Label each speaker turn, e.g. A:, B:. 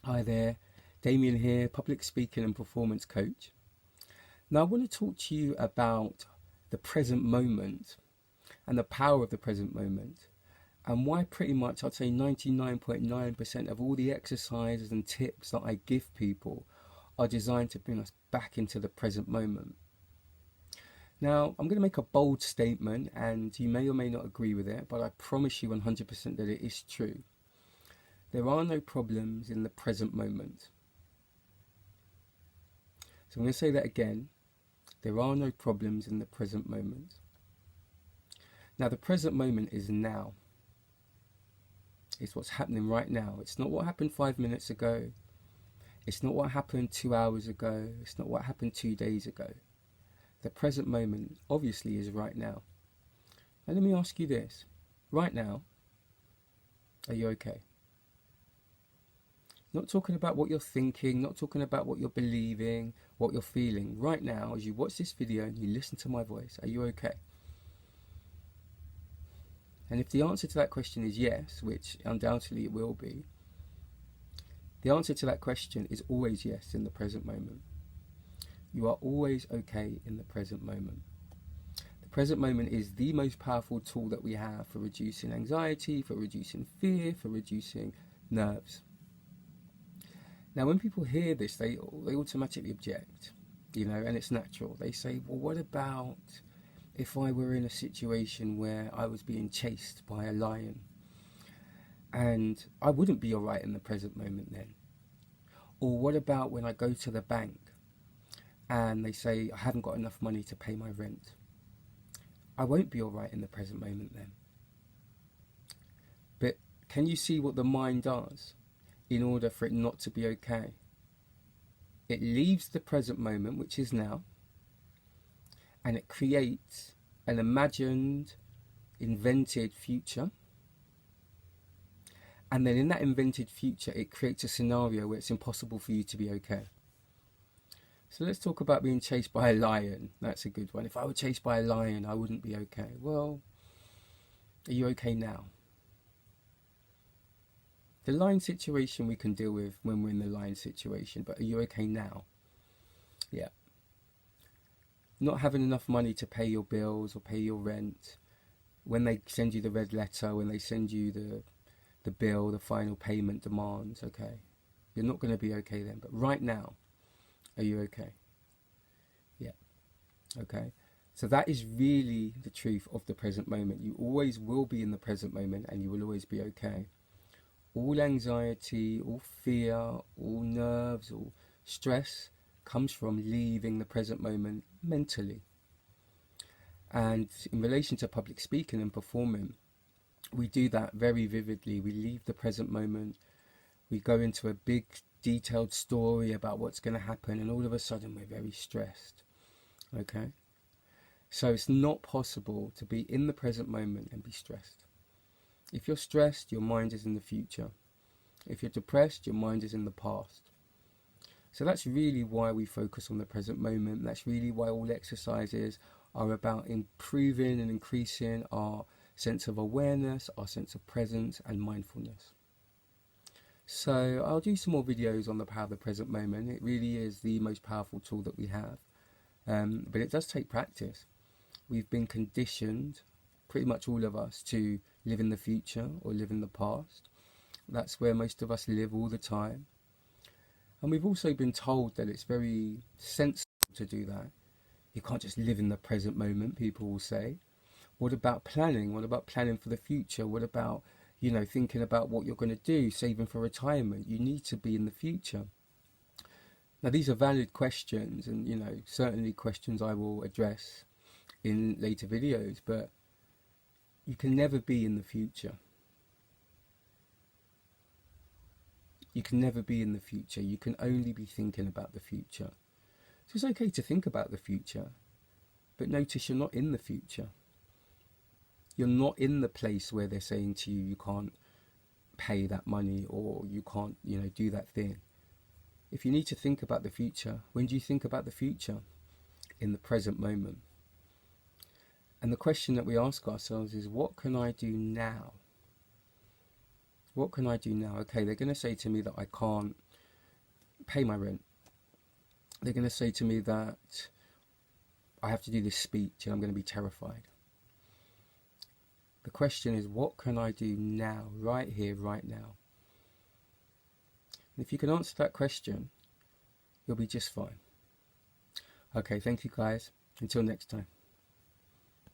A: Hi there, Damien here, public speaking and performance coach. Now, I want to talk to you about the present moment and the power of the present moment, and why pretty much I'd say 99.9% of all the exercises and tips that I give people are designed to bring us back into the present moment. Now, I'm going to make a bold statement, and you may or may not agree with it, but I promise you 100% that it is true. There are no problems in the present moment. So I'm going to say that again. There are no problems in the present moment. Now, the present moment is now. It's what's happening right now. It's not what happened 5 minutes ago. It's not what happened 2 hours ago. It's not what happened 2 days ago. The present moment, obviously, is right now. Now, let me ask you this. Right now, are you okay? Not talking about what you're thinking, not talking about what you're believing, what you're feeling. Right now, as you watch this video and you listen to my voice, are you okay? And if the answer to that question is yes, which undoubtedly it will be, the answer to that question is always yes in the present moment. You are always okay in the present moment. The present moment is the most powerful tool that we have for reducing anxiety, for reducing fear, for reducing nerves. Now, when people hear this, they automatically object, and it's natural. They say, well, what about if I were in a situation where I was being chased by a lion? And I wouldn't be all right in the present moment then. Or what about when I go to the bank and they say I haven't got enough money to pay my rent? I won't be all right in the present moment then. But can you see what the mind does in order for it not to be okay? It leaves the present moment, which is now, and it creates an imagined, invented future. And then in that invented future, it creates a scenario where it's impossible for you to be okay. So let's talk about being chased by a lion. That's a good one. If I were chased by a lion, I wouldn't be okay. Well, are you okay now? The lion situation we can deal with when we're in the lion situation, but are you okay now? Yeah. Not having enough money to pay your bills or pay your rent, when they send you the red letter, when they send you the bill, the final payment demands, okay, you're not going to be okay then. But right now, are you okay? Yeah. Okay. So that is really the truth of the present moment. You always will be in the present moment, and you will always be okay. All anxiety, all fear, all nerves, all stress comes from leaving the present moment mentally. And in relation to public speaking and performing, we do that very vividly. We leave the present moment. We go into a big detailed story about what's going to happen, and all of a sudden we're very stressed. Okay? So it's not possible to be in the present moment and be stressed. If you're stressed, your mind is in the future. If you're depressed, your mind is in the past. So that's really why we focus on the present moment. That's really why all exercises are about improving and increasing our sense of awareness, our sense of presence and mindfulness. So I'll do some more videos on the power of the present moment. It really is the most powerful tool that we have. But it does take practice. We've been conditioned, pretty much all of us, to live in the future or live in the past. That's where most of us live all the time. And we've also been told that it's very sensible to do that. You can't just live in the present moment, people will say. What about planning? What about planning for the future? What about, thinking about what you're going to do, saving for retirement? You need to be in the future. Now, these are valid questions, and, certainly questions I will address in later videos, but you can never be in the future. You can never be in the future. You can only be thinking about the future. So it's okay to think about the future, but notice you're not in the future. You're not in the place where they're saying to you, you can't pay that money, or you can't, do that thing. If you need to think about the future, when do you think about the future? In the present moment. And the question that we ask ourselves is, what can I do now? What can I do now? Okay, they're going to say to me that I can't pay my rent. They're going to say to me that I have to do this speech and I'm going to be terrified. The question is, what can I do now, right here, right now? And if you can answer that question, you'll be just fine. Okay, thank you guys. Until next time.